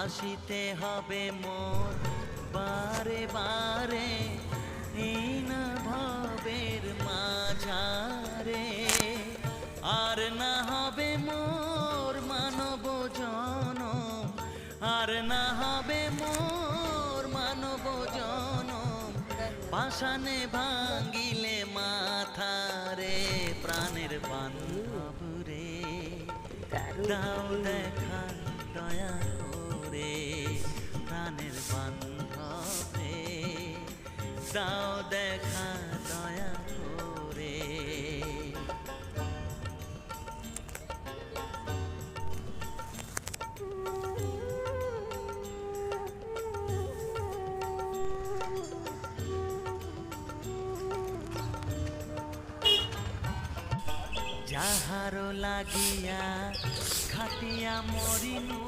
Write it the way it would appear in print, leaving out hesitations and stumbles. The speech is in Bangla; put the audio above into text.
আসিতে হবে মোর বারে বারে এই না ভবের মাঝারে। আর না হবে মোর মানব জনম, আর না হবে মোর মানব জনম। পাষাণে ভাঙ্গিলে মাথারে প্রাণের বান্ধব রে, দাও দেখা দয়া করে প্রাণের বান্ধব রে, দাও দেখা দয়া করে। যাহারো লাগিয়া খাটিয়া মরিনু